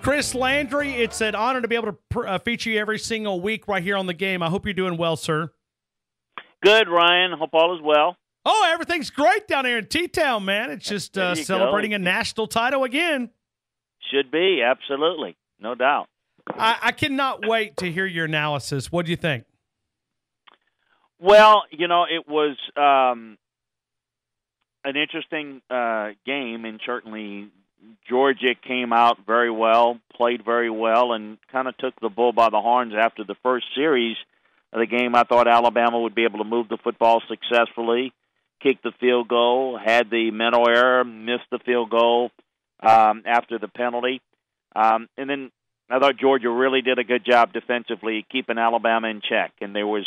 Chris Landry. It's an honor to be able to feature you every single week right here on the game. I hope you're doing well, sir. Good, Ryan. Hope all is well. Oh, everything's great down here in T-Town, man. It's just celebrating a national title again. Should be, absolutely. No doubt. I cannot wait to hear your analysis. What do you think? Well, it was an interesting game, and certainly Georgia came out very well, played very well, and kind of took the bull by the horns after the first series of the game. I thought Alabama would be able to move the football successfully, kick the field goal, had the mental error, missed the field goal after the penalty. And then I thought Georgia really did a good job defensively keeping Alabama in check, and there was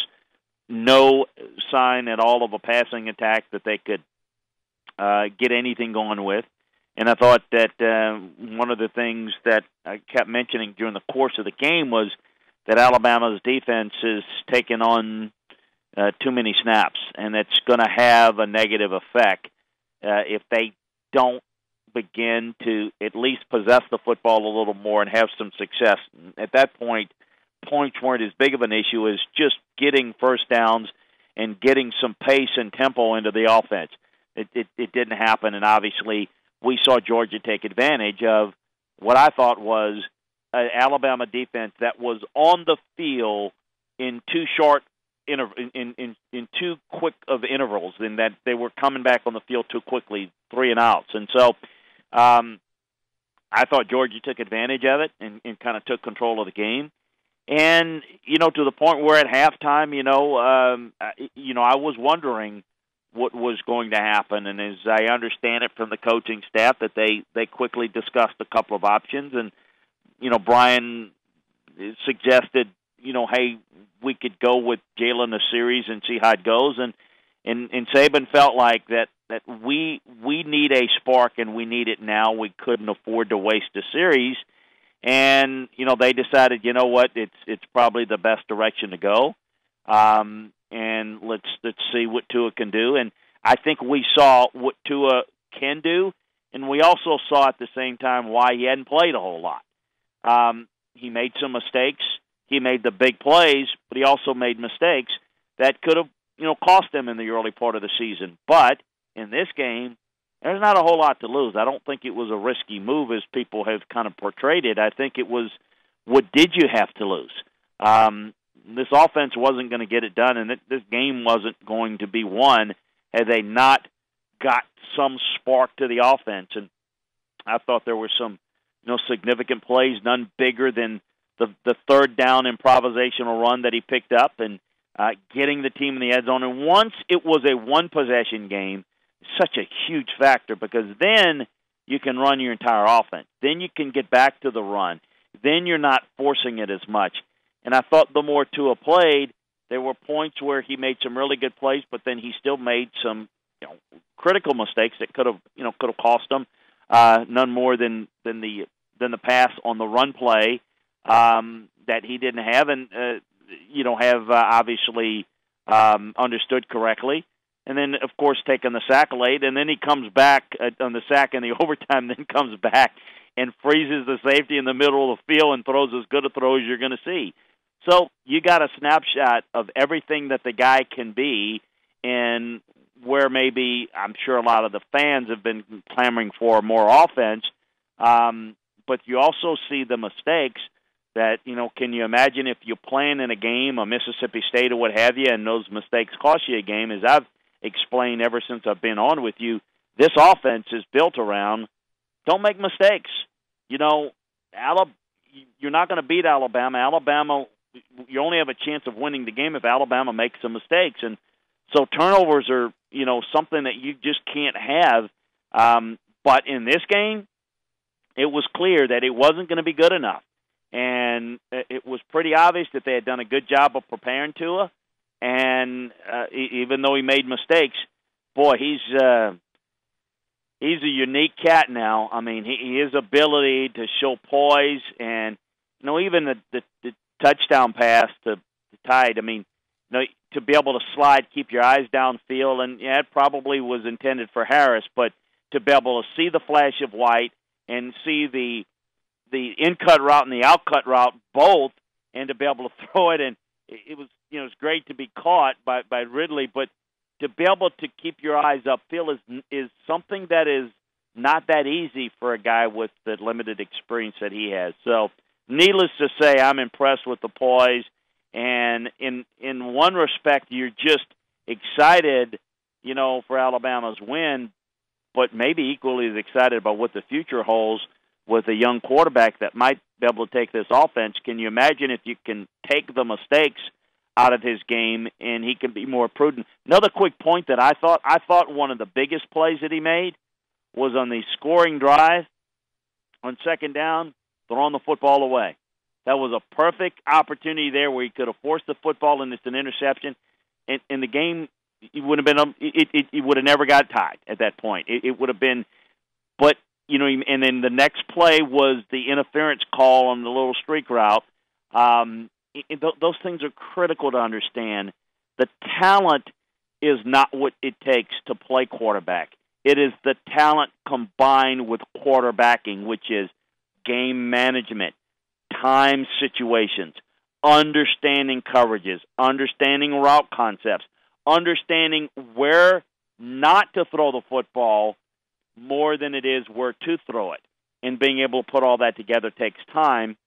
no sign at all of a passing attack that they could get anything going with. And I thought that one of the things that I kept mentioning during the course of the game was that Alabama's defense is taking on too many snaps, and it's going to have a negative effect if they don't begin to at least possess the football a little more and have some success. At that point, points weren't as big of an issue as just getting first downs and getting some pace and tempo into the offense. It didn't happen, and obviously we saw Georgia take advantage of what I thought was an Alabama defense that was on the field in too short in too quick of intervals, in that they were coming back on the field too quickly, 3 and outs. And so I thought Georgia took advantage of it and kind of took control of the game. And, to the point where at halftime, I was wondering what was going to happen. And as I understand it from the coaching staff, that they quickly discussed a couple of options. And, Brian suggested, hey, we could go with Jalen a series and see how it goes. And Saban felt like that we need a spark, and we need it now. We couldn't afford to waste a series. And, they decided, it's probably the best direction to go. And let's see what Tua can do. And I think we saw what Tua can do, and we also saw at the same time why he hadn't played a whole lot. He made some mistakes. He made the big plays, but he also made mistakes that could have, cost him in the early part of the season. But in this game, there's not a whole lot to lose. I don't think it was a risky move as people have kind of portrayed it. I think it was, what did you have to lose? This offense wasn't going to get it done, and this game wasn't going to be won had they not got some spark to the offense. And I thought there were some significant plays, none bigger than the third down improvisational run that he picked up and getting the team in the end zone. And once it was a one-possession game, such a huge factor, because then you can run your entire offense. Then you can get back to the run. Then you're not forcing it as much. And I thought the more Tua played, there were points where he made some really good plays, but then he still made some critical mistakes that could have cost him. None more than the pass on the run play that he didn't have and have obviously understood correctly. And then, of course, taking the sack late, and then he comes back on the sack in the overtime, then comes back and freezes the safety in the middle of the field and throws as good a throw as you're going to see. So you got a snapshot of everything that the guy can be, and where maybe I'm sure a lot of the fans have been clamoring for more offense, but you also see the mistakes that, can you imagine if you're playing in a game, a Mississippi State or what have you, and those mistakes cost you a game? As I've explained ever since I've been on with you, this offense is built around don't make mistakes. You're not going to beat Alabama. Alabama, you only have a chance of winning the game if Alabama makes some mistakes. And so turnovers are, something that you just can't have. But in this game, it was clear that it wasn't going to be good enough. And it was pretty obvious that they had done a good job of preparing Tua. And even though he made mistakes, boy, he's a unique cat now. I mean, his ability to show poise and, even the touchdown pass to Tide, I mean, to be able to slide, keep your eyes downfield, and it probably was intended for Harris, but to be able to see the flash of white and see the in-cut route and the out-cut route both, and to be able to throw it. And it was, you know, it's great to be caught by Ridley, but to be able to keep your eyes upfield is something that is not that easy for a guy with the limited experience that he has. So, needless to say, I'm impressed with the poise. And in one respect, you're just excited, you know, for Alabama's win, but maybe equally as excited about what the future holds with a young quarterback that might be able to take this offense. Can you imagine if you can take the mistakes out of his game and he can be more prudent? Another quick point that I thought one of the biggest plays that he made was on the scoring drive on second down, throwing the football away. That was a perfect opportunity there where he could have forced the football and it's an interception. And the game, it would have been it would have never got tied at that point. It would have been, but you know, and then the next play was the interference call on the little streak route. Those things are critical to understand. The talent is not what it takes to play quarterback. It is the talent combined with quarterbacking, which is game management, time situations, understanding coverages, understanding route concepts, understanding where not to throw the football more than it is where to throw it. And being able to put all that together takes time.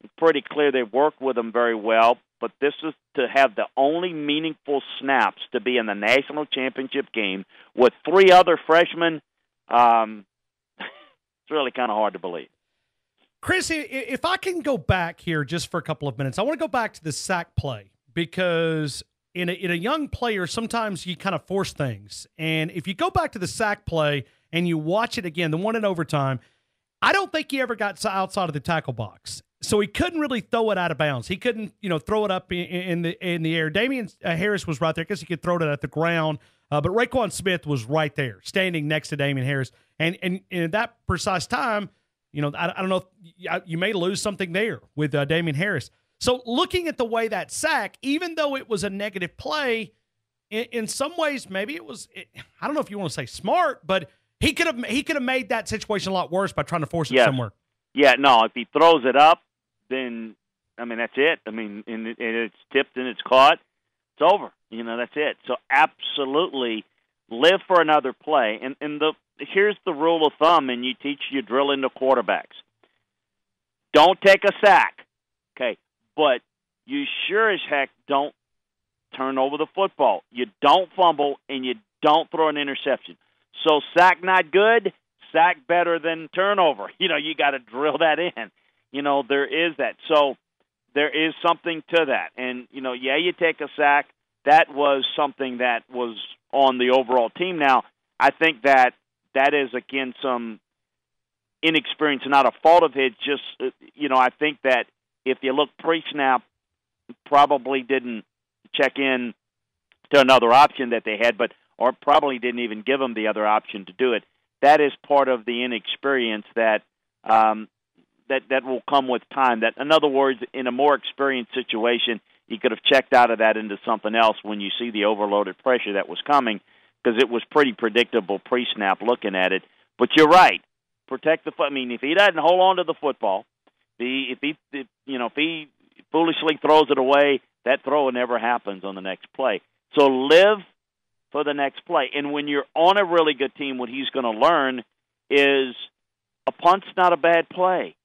It's pretty clear they've worked with them very well, but this is to have the only meaningful snaps to be in the national championship game with three other freshmen. It's really kind of hard to believe. Chris, if I can go back here just for a couple of minutes, I want to go back to the sack play because in a young player, sometimes you kind of force things. And if you go back to the sack play and you watch it again, the one in overtime, I don't think he ever got outside of the tackle box. So he couldn't really throw it out of bounds. He couldn't, throw it up in the air. Damian Harris was right there because he could throw it at the ground. But Raekwon Smith was right there, standing next to Damian Harris. And in that precise time, I don't know if you may lose something there with Damian Harris. So looking at the way that sack, even though it was a negative play, in some ways maybe it was. I don't know if you want to say smart, but he could have made that situation a lot worse by trying to force it somewhere. Yeah, no. If he throws it up, then that's it. And it's tipped and it's caught. It's over. That's it. So absolutely live for another play. And here's the rule of thumb, and you drill into quarterbacks. Don't take a sack, okay? But you sure as heck don't turn over the football. You don't fumble, and you don't throw an interception. So sack not good, sack better than turnover. You got to drill that in. There is that. So there is something to that. And, you take a sack. That was something that was on the overall team. Now, I think that is, again, some inexperience, not a fault of his. Just, I think that if you look pre-snap, probably didn't check in to another option that they had, or probably didn't even give them the other option to do it. That is part of the inexperience that will come with time. That, in other words, in a more experienced situation, he could have checked out of that into something else when you see the overloaded pressure that was coming, because it was pretty predictable pre-snap looking at it. But you're right. Protect the foot. If he doesn't hold on to the football, if he foolishly throws it away, that throw never happens on the next play. So live for the next play. And when you're on a really good team, what he's going to learn is a punt's not a bad play.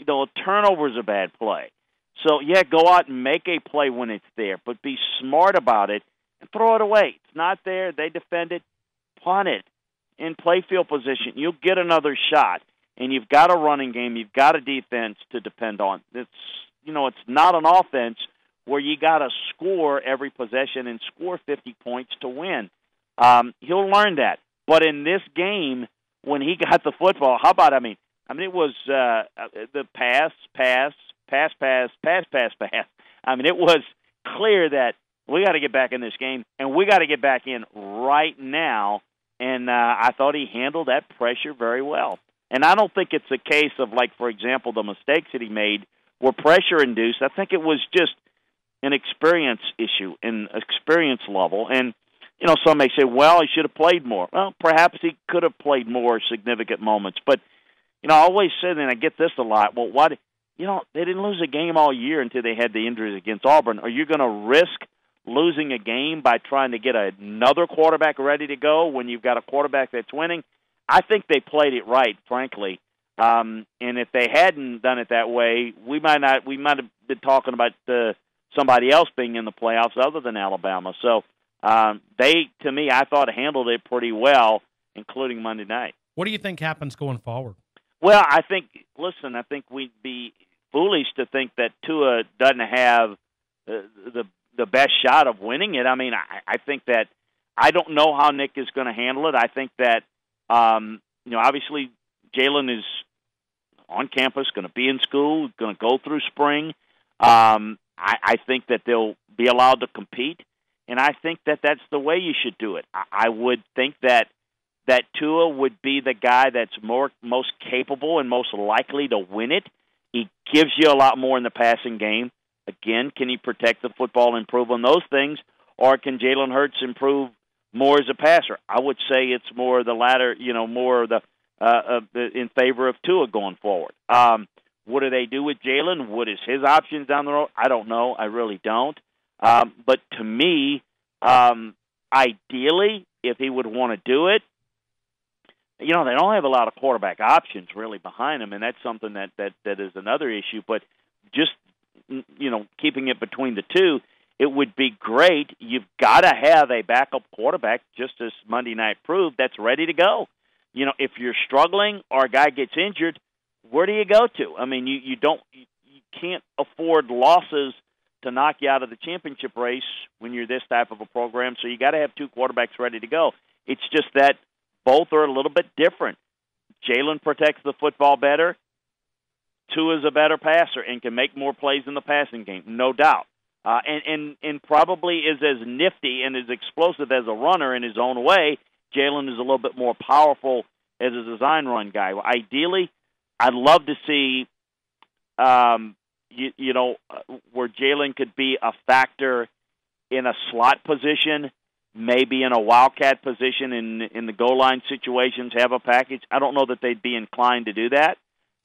A turnover's a bad play. So, go out and make a play when it's there, but be smart about it and throw it away. It's not there. They defend it. Punt it in play field position. You'll get another shot, and you've got a running game. You've got a defense to depend on. It's not an offense where you got to score every possession and score 50 points to win. He'll learn that. But in this game, when he got the football, how about, it was the pass. It was clear that we got to get back in this game, and we got to get back in right now. And I thought he handled that pressure very well. And I don't think it's a case of, for example, the mistakes that he made were pressure-induced. I think it was just an experience issue, an experience level. And, some may say, well, he should have played more. Well, perhaps he could have played more significant moments. But, I always say, and I get this a lot, well, why? They didn't lose a game all year until they had the injuries against Auburn. Are you going to risk losing a game by trying to get another quarterback ready to go when you've got a quarterback that's winning? I think they played it right, frankly. And if they hadn't done it that way, we might have been talking about somebody else being in the playoffs other than Alabama. So to me, I thought handled it pretty well, including Monday night. What do you think happens going forward? Well, I think we'd be foolish to think that Tua doesn't have the best shot of winning it. I mean, I think that I don't know how Nick is going to handle it. I think that obviously Jalen is on campus, going to be in school, going to go through spring. I think that they'll be allowed to compete, and I think that that's the way you should do it. I would think that Tua would be the guy that's most capable and most likely to win it. He gives you a lot more in the passing game. Again, can he protect the football and improve on those things, or can Jalen Hurts improve more as a passer? I would say it's more the latter, more of the in favor of Tua going forward. What do they do with Jalen? What is his options down the road? I don't know. I really don't. But to me, ideally, if he would want to do it, they don't have a lot of quarterback options really behind him, and that's something that is another issue. But just, keeping it between the two, it would be great. You've got to have a backup quarterback, just as Monday night proved, that's ready to go. If you're struggling or a guy gets injured, where do you go to? I mean, you can't afford losses to knock you out of the championship race when you're this type of a program, so you got to have two quarterbacks ready to go. It's just that both are a little bit different. Jalen protects the football better. Tua is a better passer and can make more plays in the passing game, no doubt. And probably is as nifty and as explosive as a runner in his own way. Jalen is a little bit more powerful as a design run guy. Ideally, I'd love to see, where Jalen could be a factor in a slot position, maybe in a wildcat position in the goal line situations, have a package. I don't know that they'd be inclined to do that,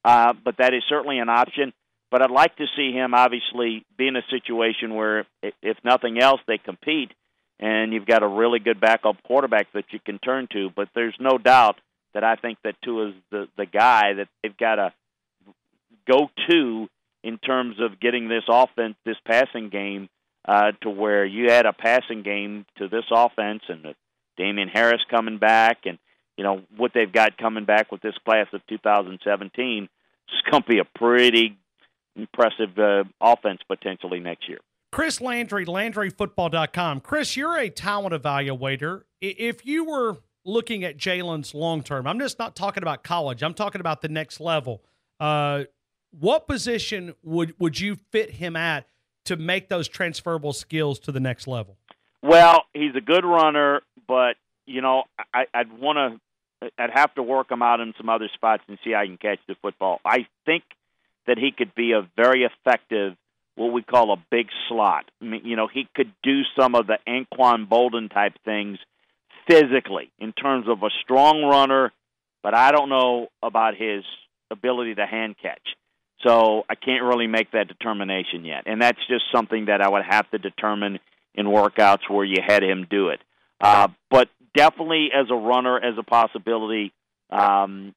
but that is certainly an option. But I'd like to see him obviously be in a situation where, if nothing else, they compete, and you've got a really good backup quarterback that you can turn to. But there's no doubt that I think that Tua's the guy that they've got to go to in terms of getting this offense, this passing game, to where you add a passing game to this offense, and Damian Harris coming back, and what they've got coming back with this class of 2017, it's going to be a pretty impressive offense potentially next year. Chris Landry, LandryFootball.com. Chris, you're a talent evaluator. If you were looking at Jalen's long-term, I'm just not talking about college, I'm talking about the next level, what position would you fit him at to make those transferable skills to the next level? Well, he's a good runner, but, I'd have to work him out in some other spots and see how he can catch the football. I think that he could be a very effective, what we call a big slot. I mean, he could do some of the Anquan Bolden type things physically in terms of a strong runner, but I don't know about his ability to hand catch. So I can't really make that determination yet. And that's just something that I would have to determine in workouts where you had him do it. But definitely as a runner, as a possibility. And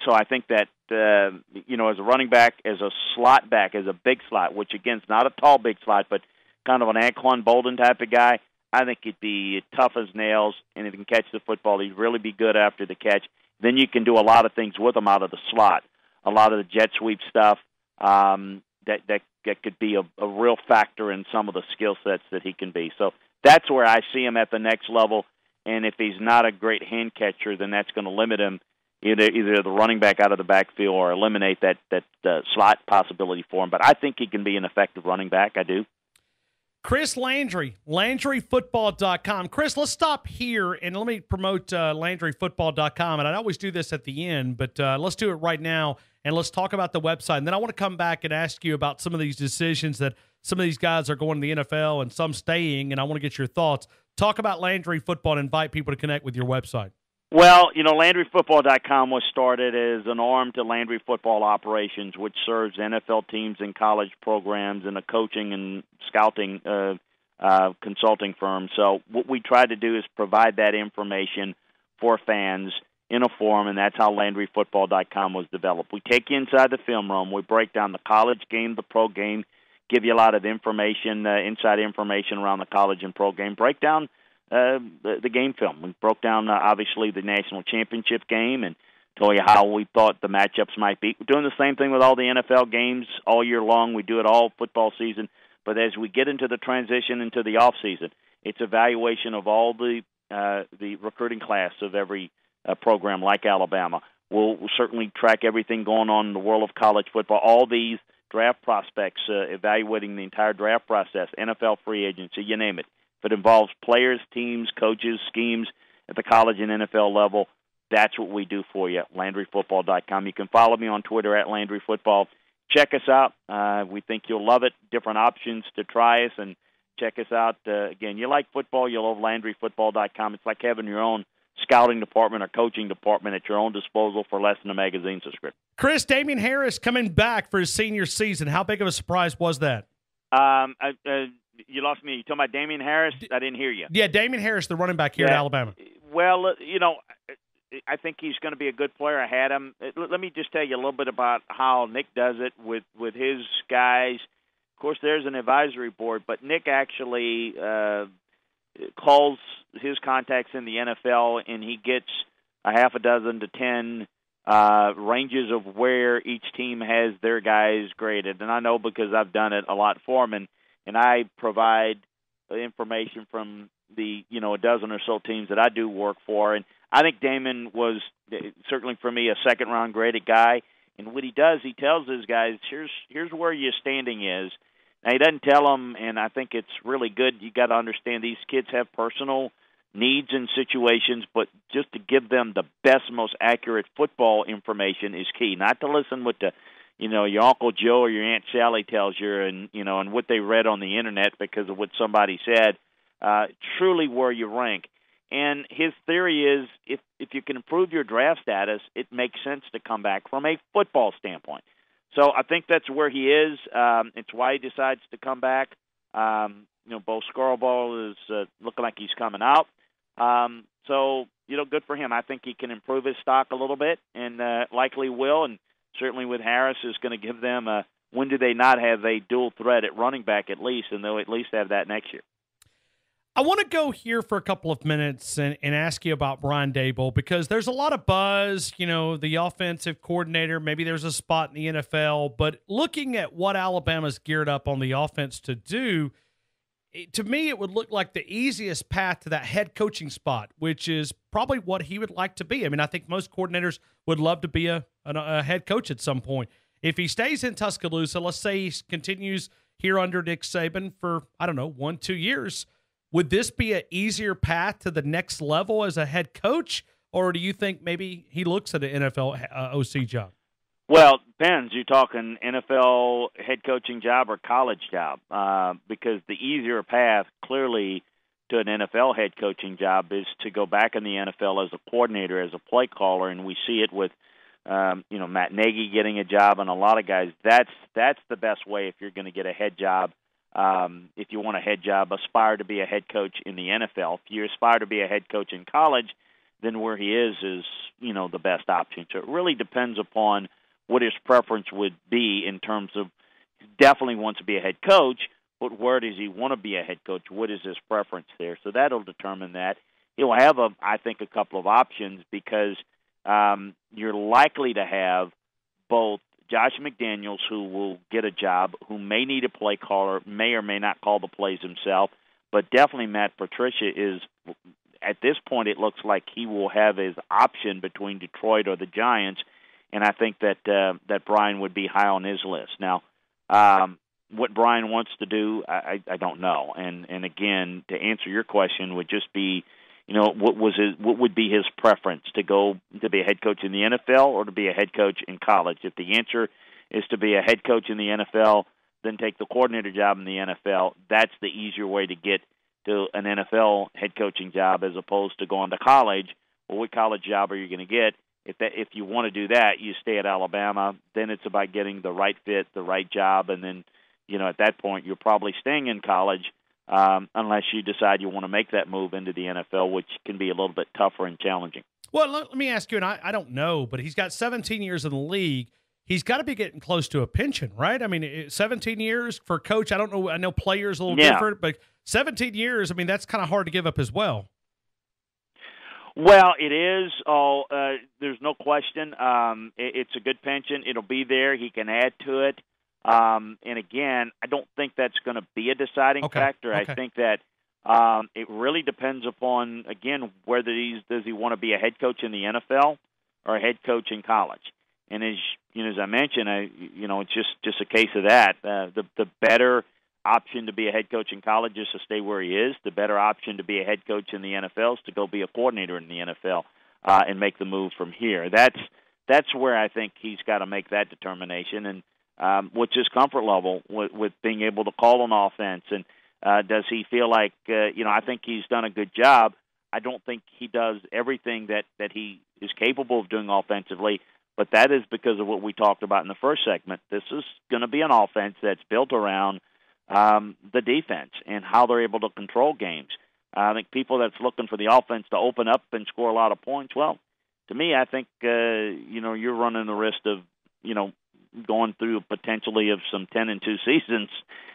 so I think that, as a running back, as a slot back, as a big slot, which, again, is not a tall big slot, but kind of an Anquan Bolden type of guy, I think he'd be tough as nails, and if he can catch the football, he'd really be good after the catch. Then you can do a lot of things with him out of the slot, a lot of the jet sweep stuff that could be a real factor in some of the skill sets that he can be. So that's where I see him at the next level, and if he's not a great hand catcher, then that's going to limit him, either the running back out of the backfield or eliminate that slot possibility for him. But I think he can be an effective running back. I do. Chris Landry, LandryFootball.com. Chris, let's stop here and let me promote LandryFootball.com. And I always do this at the end, but let's do it right now, and let's talk about the website. And then I want to come back and ask you about some of these decisions that some of these guys are going to the NFL and some staying, and I want to get your thoughts. Talk about Landry Football and invite people to connect with your website. Well, LandryFootball.com was started as an arm to Landry Football Operations, which serves NFL teams and college programs and a coaching and scouting consulting firm. So what we try to do is provide that information for fans in a form, and that's how LandryFootball.com was developed. We take you inside the film room. We break down the college game, the pro game, give you a lot of information, inside information around the college and pro game, break down the game film. We broke down, obviously, the national championship game and told you how we thought the matchups might be. We're doing the same thing with all the NFL games all year long. We do it all football season. But as we get into the transition into the off season, it's evaluation of all the recruiting class of every program like Alabama. We'll certainly track everything going on in the world of college football, all these draft prospects, evaluating the entire draft process, NFL free agency, you name it. If it involves players, teams, coaches, schemes at the college and NFL level, that's what we do for you at LandryFootball.com. You can follow me on Twitter at LandryFootball. Check us out. We think you'll love it. Different options to try us, and check us out. Again, you like football, you'll love LandryFootball.com. It's like having your own scouting department or coaching department at your own disposal for less than a magazine subscription. Chris, Damien Harris coming back for his senior season. How big of a surprise was that? You lost me. You talking about Damien Harris? I didn't hear you. Yeah, Damien Harris, the running back here at Alabama. Well, I think he's going to be a good player. I had him. Let me just tell you a little bit about how Nick does it with his guys. Of course, there's an advisory board, but Nick actually calls his contacts in the NFL, and he gets a half a dozen to 10 ranges of where each team has their guys graded. And I know because I've done it a lot for him, and I provide information from the a dozen or so teams that I do work for. And I think Damon was certainly for me a second-round graded guy. And what he does, he tells his guys, here's where your standing is. Now, he doesn't tell them, and I think it's really good. You got to understand these kids have personal needs and situations, but just to give them the best, most accurate football information is key. Not to listen what your Uncle Joe or your Aunt Sally tells you, and what they read on the internet because of what somebody said. Truly where you rank. And his theory is if you can improve your draft status, it makes sense to come back from a football standpoint. So I think that's where he is. It's why he decides to come back. Bo Scarborough is looking like he's coming out. So, good for him. I think he can improve his stock a little bit and likely will. And certainly with Harris is going to give them when do they not have a dual threat at running back at least, and they'll at least have that next year. I want to go here for a couple of minutes and ask you about Brian Daboll because there's a lot of buzz, the offensive coordinator, maybe there's a spot in the NFL, but looking at what Alabama's geared up on the offense to do, to me it would look like the easiest path to that head coaching spot, which is probably what he would like to be. I mean, I think most coordinators would love to be a head coach at some point. If he stays in Tuscaloosa, let's say he continues here under Nick Saban for, 1-2 years, would this be an easier path to the next level as a head coach, or do you think maybe he looks at an NFL OC job? Well, it depends. You're talking NFL head coaching job or college job, because the easier path clearly to an NFL head coaching job is to go back in the NFL as a coordinator, as a play caller, and we see it with Matt Nagy getting a job and a lot of guys. That's the best way if you're going to get a head job. If you want a head job, aspire to be a head coach in the NFL. If you aspire to be a head coach in college, then where he is the best option. So it really depends upon what his preference would be in terms of he definitely wants to be a head coach, but where does he want to be a head coach? What is his preference there? So that'll determine that. He'll have, I think, a couple of options because you're likely to have both Josh McDaniels, who will get a job, who may need a play caller, may or may not call the plays himself, but definitely Matt Patricia is, at this point, it looks like he will have his option between Detroit or the Giants, and I think that Brian would be high on his list. Now, what Brian wants to do, I don't know. And again, to answer your question would just be, what would be his preference to go to be a head coach in the NFL or to be a head coach in college? If the answer is to be a head coach in the NFL, then take the coordinator job in the NFL. That's the easier way to get to an NFL head coaching job as opposed to going to college well, what college job are you going to get? If you want to do that, you stay at Alabama. Then it's about getting the right fit, the right job, and then, at that point, you're probably staying in college unless you decide you want to make that move into the NFL, which can be a little bit tougher and challenging. Well, let me ask you, and I don't know, but he's got 17 years in the league. He's got to be getting close to a pension, right? I mean, 17 years for coach, I don't know. I know players a little different, but 17 years, I mean, that's kind of hard to give up as well. Well, it is. There's no question. It's a good pension. It'll be there. He can add to it. And again, I don't think that's going to be a deciding factor. Okay. I think that it really depends upon, again, whether does he want to be a head coach in the NFL or a head coach in college. And as I mentioned, it's just a case of that. The better option to be a head coach in college is to stay where he is. The better option to be a head coach in the NFL is to go be a coordinator in the NFL and make the move from here. That's where I think he's got to make that determination, and what's his comfort level with being able to call an offense, and does he feel like I think he's done a good job. I don't think he does everything that he is capable of doing offensively, but that is because of what we talked about in the first segment. This is going to be an offense that's built around the defense and how they're able to control games. I think people that's looking for the offense to open up and score a lot of points, well, to me, I think, you're running the risk of, going through potentially of some 10-2 seasons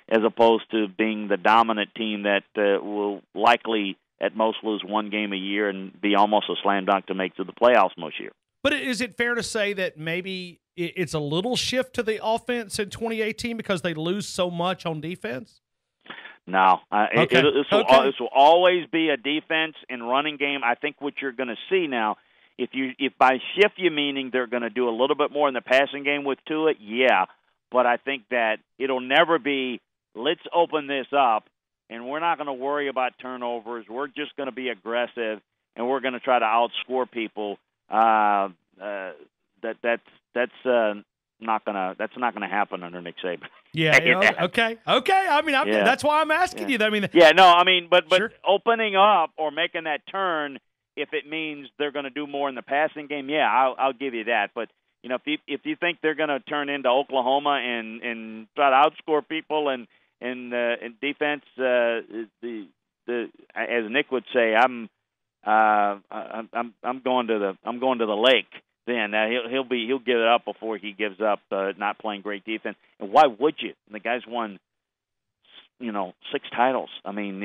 as opposed to being the dominant team that will likely at most lose one game a year and be almost a slam dunk to make to the playoffs most year. But is it fair to say that maybe it's a little shift to the offense in 2018 because they lose so much on defense? No. This will always be a defense and running game. I think what you're going to see now, if by shift you meaning they're going to do a little bit more in the passing game with Tua, yeah. But I think that it'll never be, let's open this up, and we're not going to worry about turnovers. We're just going to be aggressive, and we're going to try to outscore people. That's not gonna happen under Nick Saban. Yeah. Okay. I mean, that's why I'm asking you. I mean, but sure. Opening up or making that turn, if it means they're going to do more in the passing game, I'll give you that. But if you think they're going to turn into Oklahoma and try to outscore people and in defense, as Nick would say, I'm going to the lake. Then he'll give it up before he gives up not playing great defense. And why would you? The guy's won, 6 titles. I mean,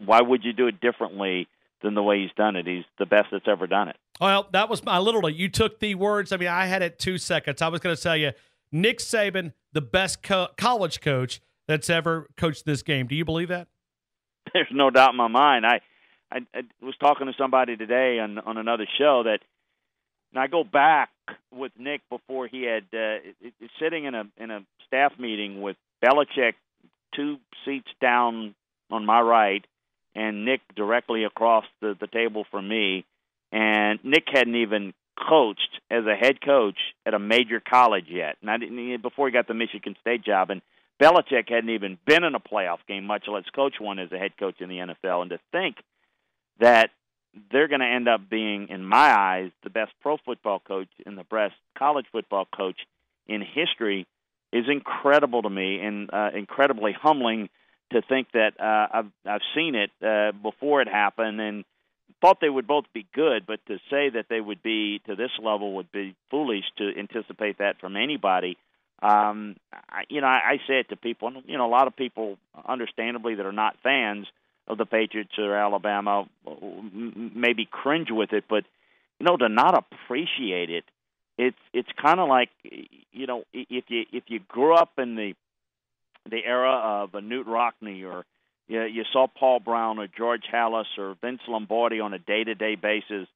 why would you do it differently than the way he's done it? He's the best that's ever done it. Well, that was you took the words. I mean, I had it 2 seconds. I was going to tell you, Nick Saban, the best college coach that's ever coached this game. Do you believe that? There's no doubt in my mind. I was talking to somebody today on another show that. And I go back with Nick before he had sitting in a staff meeting with Belichick 2 seats down on my right, and Nick directly across the table from me. And Nick hadn't even coached as a head coach at a major college yet, and before he got the Michigan State job. And Belichick hadn't even been in a playoff game, much less coach one as a head coach in the NFL. And to think that they're going to end up being, in my eyes, the best pro football coach and the best college football coach in history is incredible to me, and incredibly humbling to think that I've seen it before it happened and thought they would both be good, but to say that they would be to this level would be foolish to anticipate that from anybody. I say it to people, and a lot of people, understandably, that are not fans of the Patriots or Alabama maybe cringe with it, but to not appreciate it, it's kind of like if you grew up in the era of a Newt Rockne, or you saw Paul Brown or George Halas or Vince Lombardi on a day-to-day basis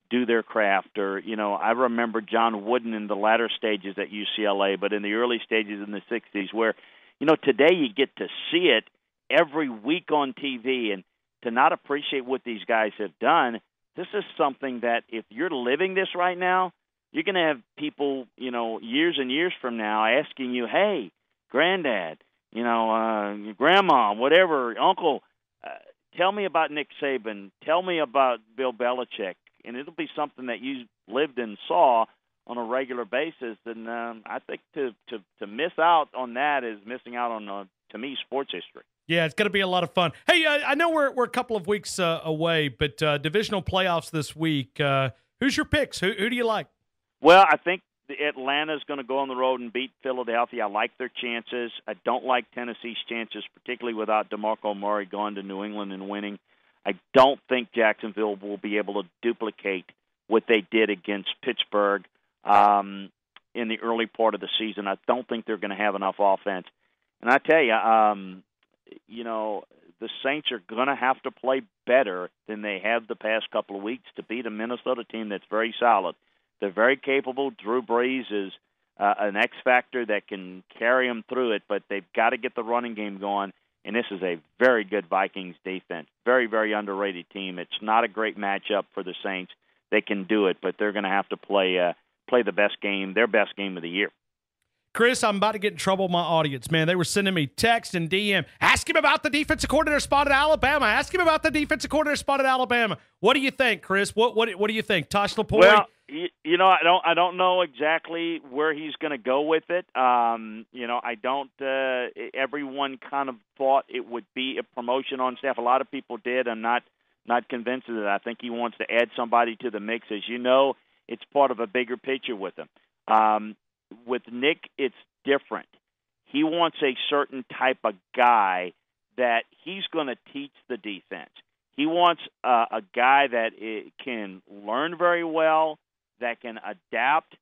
do their craft, or I remember John Wooden in the latter stages at UCLA, but in the early stages in the 60s, where today you get to see it every week on TV, and to not appreciate what these guys have done. This is something that if you're living this right now, you're going to have people, years and years from now asking you, hey, granddad, your grandma, whatever, uncle, tell me about Nick Saban. Tell me about Bill Belichick. and it'll be something that you lived and saw on a regular basis. And I think to miss out on that is missing out on, to me, sports history. Yeah, it's going to be a lot of fun. Hey, I know we're a couple of weeks away, but divisional playoffs this week. Who's your picks? Who do you like? Well, I think Atlanta's going to go on the road and beat Philadelphia. I like their chances. I don't like Tennessee's chances, particularly without DeMarco Murray going to New England and winning. I don't think Jacksonville will be able to duplicate what they did against Pittsburgh in the early part of the season. I don't think they're going to have enough offense. And I tell you, the Saints are going to have to play better than they have the past couple of weeks to beat a Minnesota team that's very solid. They're very capable. Drew Brees is an X factor that can carry them through it, but they've got to get the running game going, and this is a very good Vikings defense. Very, very underrated team. It's not a great matchup for the Saints. They can do it, but they're going to have to play the best game, their best game of the year. Chris, I'm about to get in trouble with my audience, man. They were sending me text and DM. Ask him about the defensive coordinator spot at Alabama. Ask him about the defensive coordinator spot at Alabama. What do you think, Chris? What do you think? Tosh LaPoy? Well, I don't know exactly where he's going to go with it. I don't. Everyone kind of thought it would be a promotion on staff. A lot of people did. I'm not convinced of it. I think he wants to add somebody to the mix. As you know, it's part of a bigger picture with him. With Nick, it's different. He wants a certain type of guy that he's going to teach the defense. He wants a guy that can learn very well, that can adapt.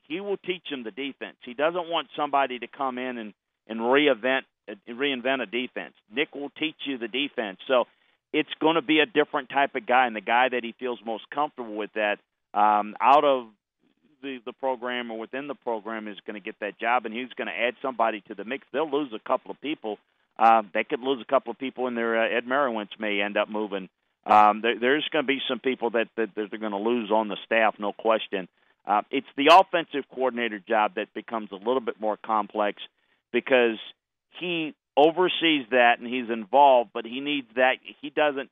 He will teach him the defense. He doesn't want somebody to come in and reinvent a defense. Nick will teach you the defense. So it's going to be a different type of guy, and the guy that he feels most comfortable with that out of the program or within the program is going to get that job, and he's going to add somebody to the mix. They'll lose a couple of people. They could lose a couple of people in there. Ed Merowitz may end up moving. There's going to be some people that they're going to lose on the staff, no question. It's the offensive coordinator job that becomes a little bit more complex because he oversees that and he's involved, but he needs that. He doesn't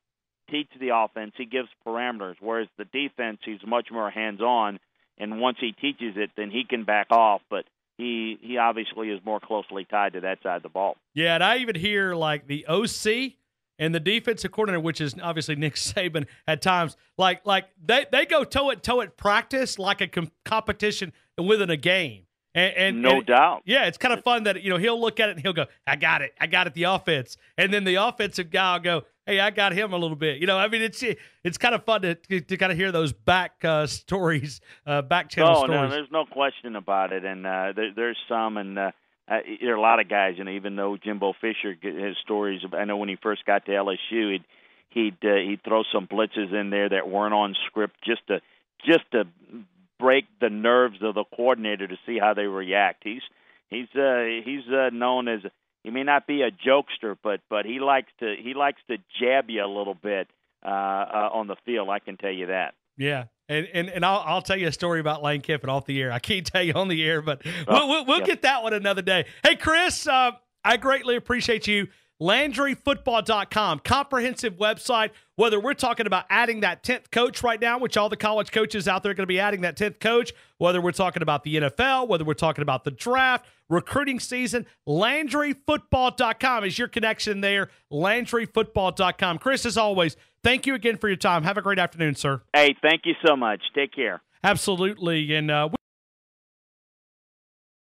teach the offense. He gives parameters, whereas the defense, he's much more hands-on. And once he teaches it, then he can back off. But he obviously is more closely tied to that side of the ball. Yeah, and I even hear like the OC and the defensive coordinator, which is obviously Nick Saban at times, like they go toe at practice like a competition within a game. And no doubt. Yeah, it's kind of fun that he'll look at it and he'll go, I got it, the offense. And then the offensive guy will go, hey, I got him a little bit. It's kind of fun to kind of hear those back stories, back channel stories. No, there's no question about it. And there's some, and there are a lot of guys. Even though Jimbo Fisher has stories, I know when he first got to LSU, he'd throw some blitzes in there that weren't on script just to break the nerves of the coordinator to see how they react. He's known as. He may not be a jokester, but he likes to jab you a little bit on the field. I can tell you that. Yeah, and I'll tell you a story about Lane Kiffin off the air. I can't tell you on the air, but we'll get that one another day. Hey, Chris, I greatly appreciate you. LandryFootball.com, comprehensive website. Whether we're talking about adding that 10th coach right now, which all the college coaches out there are going to be adding that 10th coach, whether we're talking about the NFL, whether we're talking about the draft, recruiting season, LandryFootball.com is your connection there, LandryFootball.com. Chris, as always, thank you again for your time. Have a great afternoon, sir. Hey, thank you so much. Take care. Absolutely. And